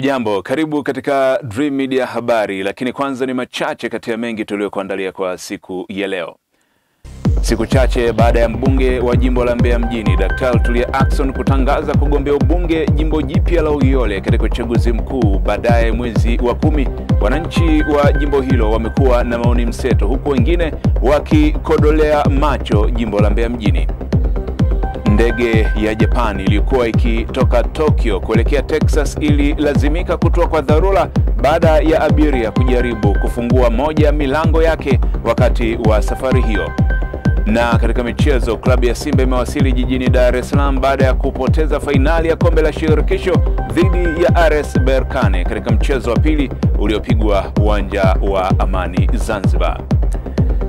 Hujambo, karibu katika Dream Media habari, lakini kwanza ni machache kati ya mengi tuliyokuandalia kwa siku ya leo. Siku chache baada ya mbunge wa jimbo la Mbeya mjini Daktari Tulia Ackson kutangaza kugombea ubunge jimbo jipya la Uyole katika uchaguzi mkuu baadaye mwezi wa 10, wananchi wa jimbo hilo wamekuwa na maoni mseto, huku wengine wakikodolea macho jimbo la Mbeya mjini. Ndege ya Japan iliyokuwa ikitoka Tokyo kuelekea Texas ililazimika kutua kwa dharura baada ya abiria kujaribu kufungua moja ya milango yake wakati wa safari hiyo. Na katika michezo, klabu ya Simba imewasili jijini Dar es Salaam baada ya kupoteza fainali ya kombe la shirikisho dhidi ya RS Berkane katika mchezo wa pili uliopigwa uwanja wa Amani Zanzibar.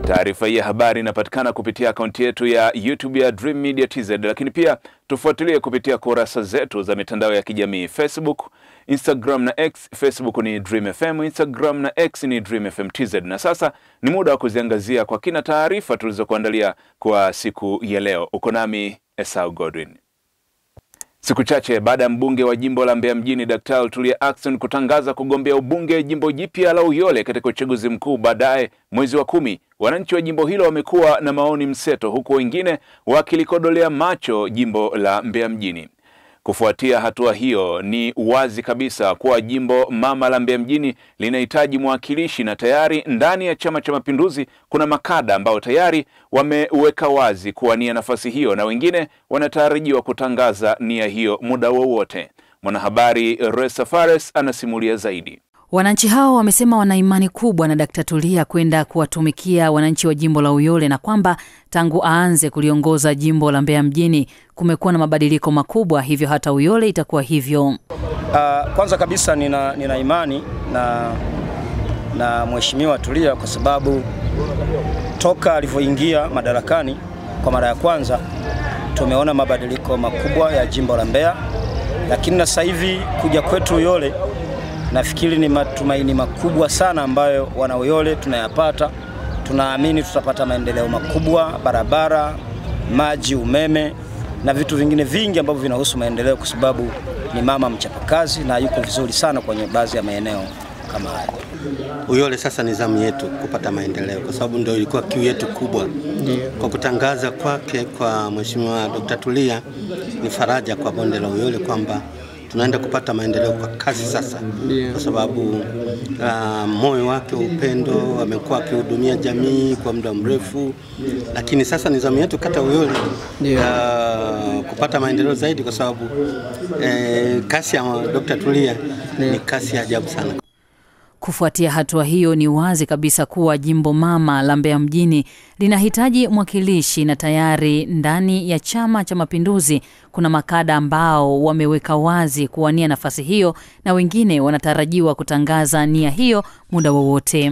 Taarifa hii ya habari inapatikana kupitia akaunti yetu ya YouTube ya Dream Media TZ, lakini pia tufuatilie kupitia kurasa zetu za mitandao ya kijamii Facebook, Instagram na X. Facebook ni Dream FM, Instagram na X ni Dream FM TZ. Na sasa ni muda wa kuziangazia kwa kina taarifa tulizokuandalia kwa siku ya leo. Uko nami Esau Godwin. Siku chache baada ya mbunge wa jimbo la Mbeya mjini Daktari Tulia Ackson kutangaza kugombea ubunge jimbo jipya la Uyole katika uchaguzi mkuu baadaye mwezi wa 10, wananchi wa jimbo hilo wamekuwa na maoni mseto, huku wengine wakilikodolea macho jimbo la Mbeya mjini. Kufuatia hatua hiyo, ni wazi kabisa kuwa jimbo mama la Mbeya mjini linahitaji mwakilishi, na tayari ndani ya Chama cha Mapinduzi kuna makada ambao tayari wameweka wazi kuwania nafasi hiyo, na wengine wanatarajiwa kutangaza nia hiyo muda wowote. Mwanahabari Resta Fares anasimulia zaidi. Wananchi hao wamesema wana imani kubwa na Daktari Tulia kwenda kuwatumikia wananchi wa jimbo la Uyole, na kwamba tangu aanze kuliongoza jimbo la Mbeya mjini kumekuwa na mabadiliko makubwa, hivyo hata Uyole itakuwa hivyo. Kwanza kabisa nina imani na Mheshimiwa Tulia, kwa sababu toka alivyoingia madarakani kwa mara ya kwanza tumeona mabadiliko makubwa ya jimbo la Mbeya, lakini na sasa hivi kuja kwetu Uyole nafikiri ni matumaini makubwa sana ambayo wana Uyole tunayapata. Tunaamini tutapata maendeleo makubwa, barabara, maji, umeme na vitu vingine vingi ambavyo vinahusu maendeleo, kwa sababu ni mama mchapakazi na yuko vizuri sana kwenye baadhi ya maeneo kama haya. Uyole sasa ni zamu yetu kupata maendeleo, kwa sababu ndio ilikuwa kiu yetu kubwa. Kwa kutangaza kwake kwa Mheshimiwa Dr. Tulia ni faraja kwa bonde la Uyole kwamba tunaenda kupata maendeleo kwa kasi sasa, kwa sababu moyo wake upendo, amekuwa akihudumia jamii kwa muda mrefu, lakini sasa ni zamu yetu kata Uyole kupata maendeleo zaidi, kwa sababu kasi ya Dr. Tulia ni kasi ya ajabu sana. Kufuatia hatua hiyo, ni wazi kabisa kuwa jimbo mama la Mbeya mjini linahitaji mwakilishi, na tayari ndani ya Chama cha Mapinduzi kuna makada ambao wameweka wazi kuwania nafasi hiyo, na wengine wanatarajiwa kutangaza nia hiyo muda wowote.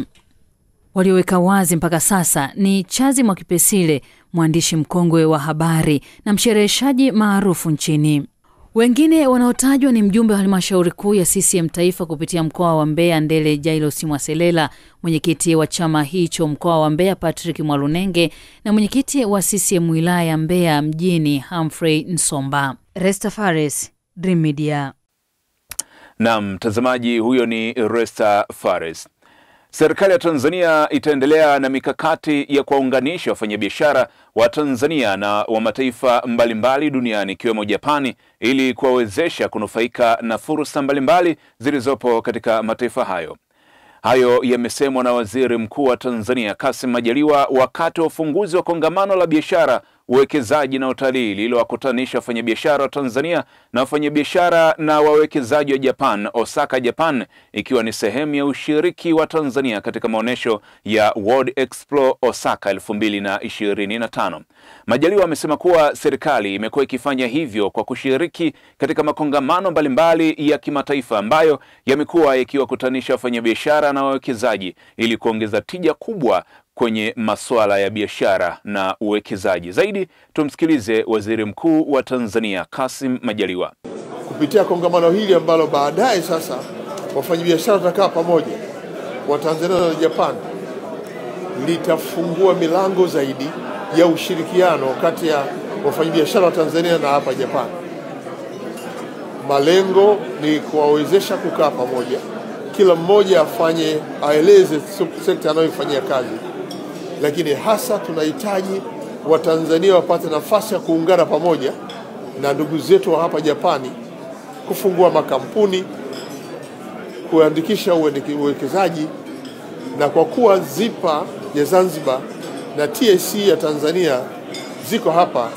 Walioweka wazi mpaka sasa ni Chazi Mwakipesile, mwandishi mkongwe wa habari na mshereheshaji maarufu nchini. Wengine wanaotajwa ni mjumbe wa halmashauri kuu ya CCM Taifa kupitia mkoa wa Mbeya Ndele Jailos Mwaselela, mwenyekiti wa chama hicho mkoa wa Mbeya Patrick Mwalunenge, na mwenyekiti wa CCM wilaya Mbeya mjini Humphrey Nsomba. Resta Fares, Dream Media. Naam, mtazamaji, huyo ni Resta Fares. Serikali ya Tanzania itaendelea na mikakati ya kuwaunganisha wafanyabiashara wa Tanzania na wa mataifa mbalimbali duniani ikiwemo Japani, ili kuwawezesha kunufaika na fursa mbalimbali zilizopo katika mataifa hayo. Hayo yamesemwa na Waziri Mkuu wa Tanzania Kassim Majaliwa wakati wa ufunguzi wa kongamano la biashara, uwekezaji na utalii lililowakutanisha wafanyabiashara wa Tanzania na wafanyabiashara na wawekezaji wa Japan, Osaka, Japan, ikiwa ni sehemu ya ushiriki wa Tanzania katika maonesho ya World Expo Osaka 2025. Majaliwa amesema kuwa serikali imekuwa ikifanya hivyo kwa kushiriki katika makongamano mbalimbali ya kimataifa ambayo yamekuwa yakiwakutanisha wafanyabiashara na wawekezaji ili kuongeza tija kubwa kwenye masuala ya biashara na uwekezaji. Zaidi tumsikilize Waziri Mkuu wa Tanzania Kassim Majaliwa. Kupitia kongamano hili ambalo baadaye sasa wafanyabiashara watakaa pamoja wa Tanzania na Japan, litafungua milango zaidi ya ushirikiano kati ya wafanyabiashara wa Tanzania na hapa Japan. Malengo ni kuwawezesha kukaa pamoja, kila mmoja aeleze sekta anayofanyia kazi, lakini hasa tunahitaji Watanzania wapate nafasi ya kuungana pamoja na ndugu zetu wa hapa Japani, kufungua makampuni, kuandikisha uwekezaji, na kwa kuwa ZIPA ya Zanzibar na TSC ya Tanzania ziko hapa,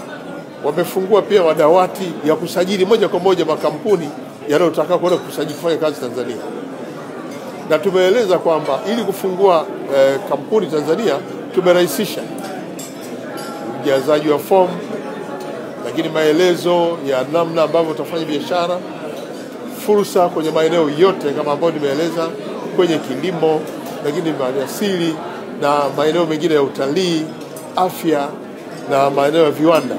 wamefungua pia madawati ya kusajili moja kwa moja makampuni yanayotaka kwenda kufanya kazi Tanzania. Na tumeeleza kwamba ili kufungua kampuni Tanzania tumerahisisha ujazaji wa fomu, lakini maelezo ya namna ambavyo utafanya biashara, fursa kwenye maeneo yote kama ambayo nimeeleza, kwenye kilimo, lakini maliasili na maeneo mengine ya utalii, afya na maeneo ya viwanda.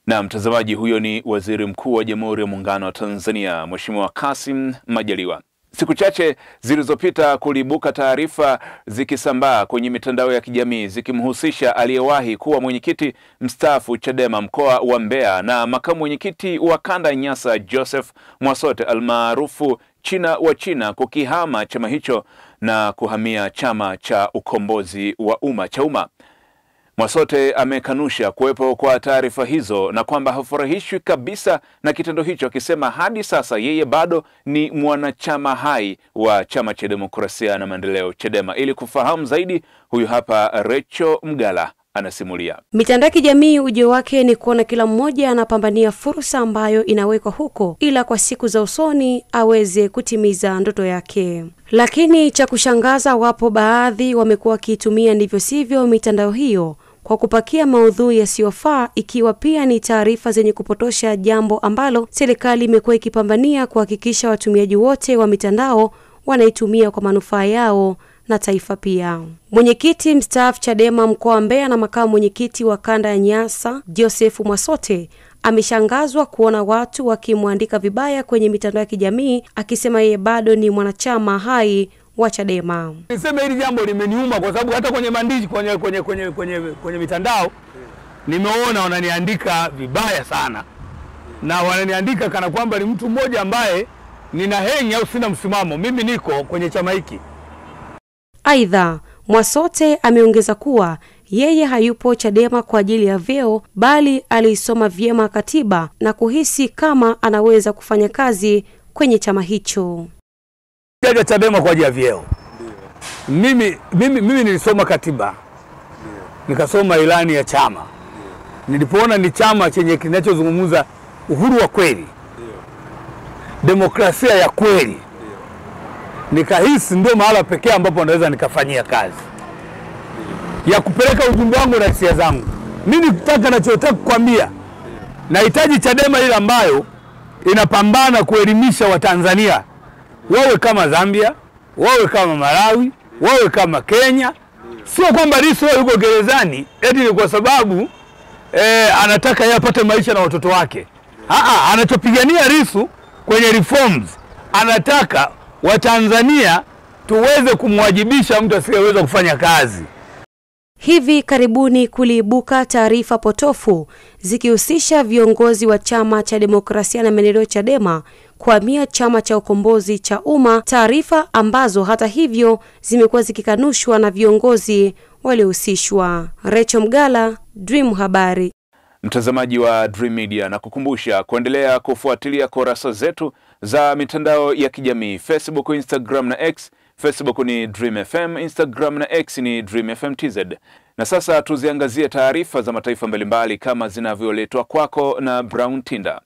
Na mtazamaji, huyo ni Waziri Mkuu wa Jamhuri ya Muungano wa Tanzania, Mheshimiwa Kassim Majaliwa. Siku chache zilizopita kulibuka taarifa zikisambaa kwenye mitandao ya kijamii zikimhusisha aliyewahi kuwa mwenyekiti mstaafu Chadema mkoa wa Mbeya na makamu mwenyekiti wa kanda ya Nyasa Joseph Mwasote almaarufu China wa China kukihama chama hicho na kuhamia chama cha ukombozi wa umma CHAUMMA. Mwasote amekanusha kuwepo kwa taarifa hizo na kwamba hafurahishwi kabisa na kitendo hicho, akisema hadi sasa yeye bado ni mwanachama hai wa Chama cha Demokrasia na Maendeleo CHADEMA. Ili kufahamu zaidi, huyu hapa Rachel Mgala anasimulia. Mitandao ya kijamii ujio wake ni kuona kila mmoja anapambania fursa ambayo inawekwa huko, ila kwa siku za usoni aweze kutimiza ndoto yake. Lakini cha kushangaza, wapo baadhi wamekuwa wakitumia ndivyo sivyo mitandao hiyo kwa kupakia maudhui yasiyofaa, ikiwa pia ni taarifa zenye kupotosha, jambo ambalo serikali imekuwa ikipambania kuhakikisha watumiaji wote wa mitandao wanaitumia kwa manufaa yao na taifa pia. Mwenyekiti mstaafu CHADEMA mkoa wa Mbeya na makamu mwenyekiti wa kanda ya Nyasa Joseph Mwasote ameshangazwa kuona watu wakimwandika vibaya kwenye mitandao ya kijamii, akisema yeye bado ni mwanachama hai wa CHADEMA. Niseme hili jambo limeniuma kwa sababu hata kwenye maandishi kwenye mitandao nimeona wananiandika vibaya sana, na wananiandika kana kwamba ni mtu mmoja ambaye nina hengi au sina msimamo. Mimi niko kwenye chama hiki. Aidha, Mwasote ameongeza kuwa yeye hayupo CHADEMA kwa ajili ya vyeo, bali alisoma vyema katiba na kuhisi kama anaweza kufanya kazi kwenye chama hicho. Sijaja CHADEMA kwa ajili ya vyeo. Mimi nilisoma katiba. Nikasoma ilani ya chama. Nilipoona ni chama chenye kinachozungumza uhuru wa kweli, demokrasia ya kweli, nikahisi ndio mahala pekee ambapo naweza nikafanyia kazi ya kupeleka ujumbe wangu na hisia zangu. Mimi nachotaka kukwambia, nahitaji CHADEMA ile ambayo inapambana kuelimisha Watanzania, wawe kama Zambia, wawe kama Malawi, wawe kama Kenya. Sio kwamba Lissu yuko gerezani eti ni kwa sababu anataka yeye apate maisha na watoto wake. Anachopigania Lissu kwenye reforms, anataka Watanzania tuweze kumwajibisha mtu asiyeweza kufanya kazi. Hivi karibuni kuliibuka taarifa potofu zikihusisha viongozi wa Chama cha Demokrasia na Maendeleo CHADEMA kuhamia Chama cha Ukombozi cha Umma, taarifa ambazo hata hivyo zimekuwa zikikanushwa na viongozi waliohusishwa. Rachel Mgala, Dream Habari. Mtazamaji wa Dream Media, na kukumbusha kuendelea kufuatilia kurasa zetu za mitandao ya kijamii Facebook, Instagram na X. Facebook ni Dream FM, Instagram na X ni Dream FM TZ. Na sasa tuziangazie taarifa za mataifa mbalimbali kama zinavyoletwa kwako na Brown Tinda.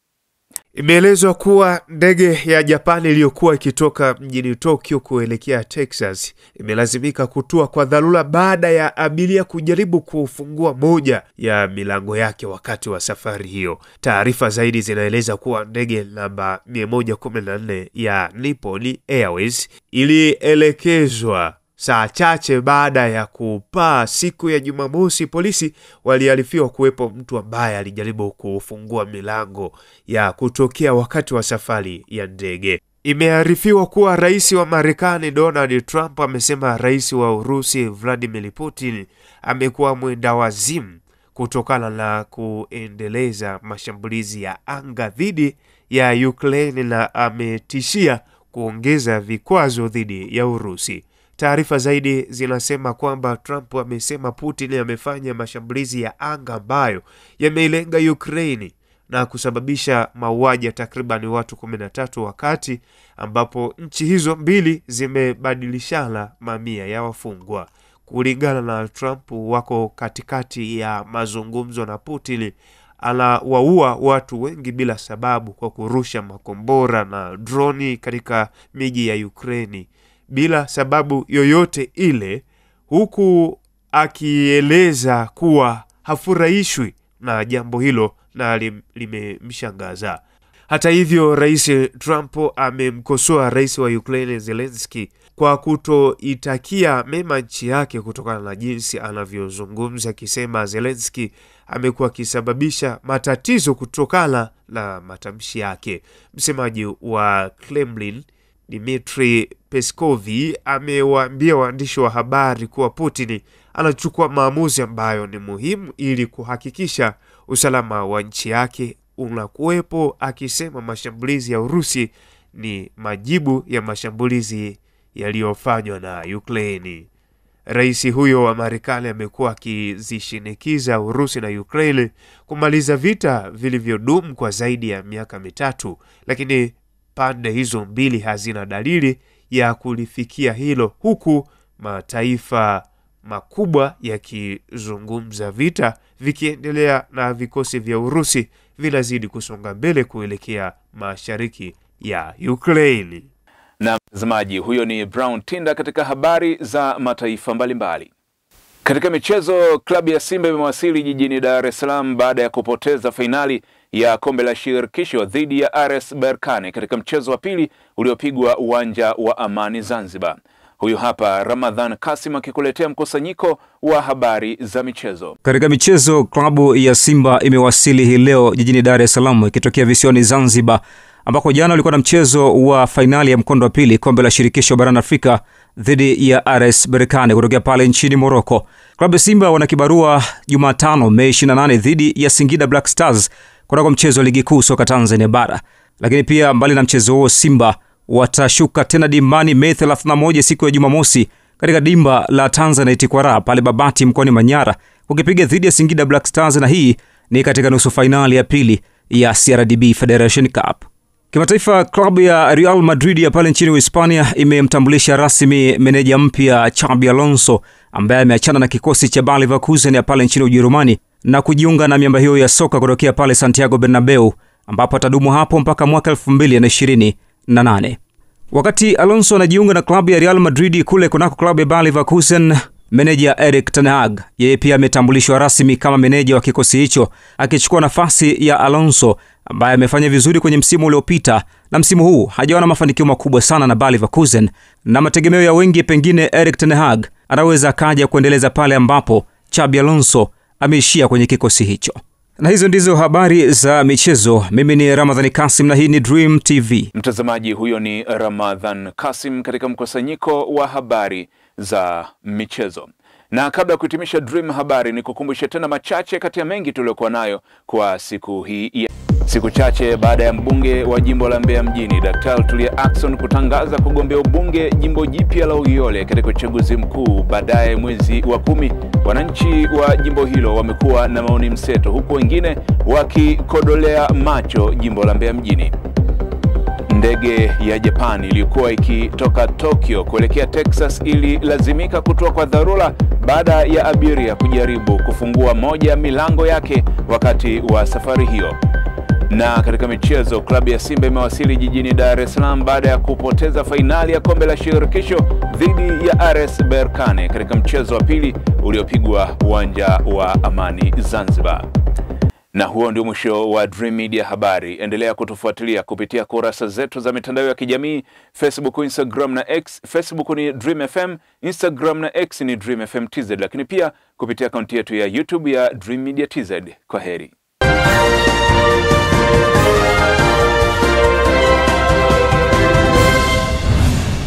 Imeelezwa kuwa ndege ya Japani iliyokuwa ikitoka mjini Tokyo kuelekea Texas imelazimika kutua kwa dharura baada ya abiria kujaribu kufungua moja ya milango yake wakati wa safari hiyo. Taarifa zaidi zinaeleza kuwa ndege namba 114 ya Nippon Airways ilielekezwa saa chache baada ya kupaa siku ya Jumamosi. Polisi waliarifiwa kuwepo mtu ambaye alijaribu kufungua milango ya kutokea wakati wa safari ya ndege. Imearifiwa kuwa rais wa Marekani Donald Trump amesema rais wa Urusi Vladimir Putin amekuwa mwenda wazimu kutokana na kuendeleza mashambulizi ya anga dhidi ya Ukraine na ametishia kuongeza vikwazo dhidi ya Urusi. Taarifa zaidi zinasema kwamba Trump amesema Putin amefanya mashambulizi ya anga ambayo yameilenga Ukraine na kusababisha mauaji ya takriban watu 13 wakati ambapo nchi hizo mbili zimebadilishana mamia ya wafungwa. Kulingana na Trump, wako katikati ya mazungumzo na Putin anawaua watu wengi bila sababu kwa kurusha makombora na droni katika miji ya Ukraine bila sababu yoyote ile, huku akieleza kuwa hafurahishwi na jambo hilo na limemshangaza. Hata hivyo, Rais Trump amemkosoa Rais wa Ukraine Zelensky kwa kutoitakia mema nchi yake kutokana na jinsi anavyozungumza, akisema Zelensky amekuwa akisababisha matatizo kutokana na matamshi yake. Msemaji wa Kremlin Dmitry Peskov amewaambia waandishi wa habari kuwa Putin anachukua maamuzi ambayo ni muhimu ili kuhakikisha usalama wa nchi yake unakuwepo, akisema mashambulizi ya Urusi ni majibu ya mashambulizi yaliyofanywa na Ukraine. Rais huyo wa Marekani amekuwa akizishinikiza Urusi na Ukraine kumaliza vita vilivyodumu kwa zaidi ya miaka 3, lakini pande hizo mbili hazina dalili ya kulifikia hilo, huku mataifa makubwa yakizungumza vita vikiendelea na vikosi vya Urusi vinazidi kusonga mbele kuelekea mashariki ya Ukraine. Na mtazamaji, huyo ni Brown Tinda katika habari za mataifa mbalimbali. Katika michezo, klabu ya Simba imewasili jijini Dar es Salaam baada ya kupoteza fainali ya kombe la shirikisho dhidi ya RS Berkane katika mchezo wa pili uliopigwa uwanja wa Amani Zanzibar. Huyu hapa Ramadhan Kasim akikuletea mkusanyiko wa habari za michezo. Katika michezo, klabu ya Simba imewasili hii leo jijini Dar es Salaam ikitokea visiwani Zanzibar, ambako jana ulikuwa na mchezo wa fainali ya mkondo wa pili kombe la shirikisho barani Afrika dhidi ya RS Berkane kutokea pale nchini Morocco. Klabu ya Simba wana kibarua Jumatano Mei 28 dhidi ya Singida Black Stars kwa mchezo wa ligi kuu soka Tanzania bara. Lakini pia mbali na mchezo huo, Simba watashuka tena dimbani Mei 31 siku ya Jumamosi katika dimba la Tanzanite Kwara pale Babati mkoani Manyara kukipiga dhidi ya Singida Black Stars, na hii ni katika nusu fainali ya pili ya CRDB Federation Cup. Kimataifa, klabu ya Real Madrid ya pale nchini Hispania imemtambulisha rasmi meneja mpya Xabi Alonso ambaye ameachana na kikosi cha Bayer Leverkusen ya pale nchini Ujerumani na kujiunga na miamba hiyo ya soka kutokea pale Santiago Bernabeu, ambapo atadumu hapo mpaka mwaka 2028. Wakati Alonso anajiunga na klabu ya Real Madrid kule kunako klabu ya Bayer Leverkusen, meneja Erik ten Hag yeye pia ametambulishwa rasmi kama meneja wa kikosi hicho, akichukua nafasi ya Alonso ambaye amefanya vizuri kwenye msimu uliopita, na msimu huu hajaona mafanikio makubwa sana na Bayer Leverkusen, na mategemeo ya wengi pengine Erik ten Hag anaweza kaja kuendeleza pale ambapo Xabi Alonso ameishia kwenye kikosi hicho. Na hizo ndizo habari za michezo. Mimi ni Ramadhan Kasim na hii ni Dream TV. Mtazamaji, huyo ni Ramadhan Kasim katika mkusanyiko wa habari za michezo. Na kabla ya kuhitimisha Dream habari, ni kukumbusha tena machache kati ya mengi tuliokuwa nayo kwa siku hii. Siku chache baada ya mbunge wa jimbo la Mbeya mjini Daktari Tulia Ackson kutangaza kugombea ubunge jimbo jipya la Uyole katika uchaguzi mkuu baadaye mwezi wa 10, wananchi wa jimbo hilo wamekuwa na maoni mseto, huku wengine wakikodolea macho jimbo la Mbeya mjini. Ndege ya Japan iliyokuwa ikitoka Tokyo kuelekea Texas ililazimika kutua kwa dharura baada ya abiria kujaribu kufungua moja ya milango yake wakati wa safari hiyo. Na katika michezo, klabu ya Simba imewasili jijini Dar es Salaam baada ya kupoteza fainali ya kombe la shirikisho dhidi ya RS Berkane katika mchezo wa pili uliopigwa uwanja wa Amani Zanzibar. Na huo ndio mwisho wa Dream Media habari. Endelea kutufuatilia kupitia kurasa zetu za mitandao ya kijamii, Facebook, Instagram na X. Facebook ni Dream FM, Instagram na X ni Dream FM TZ, lakini pia kupitia akaunti yetu ya YouTube ya Dream Media TZ. Kwaheri.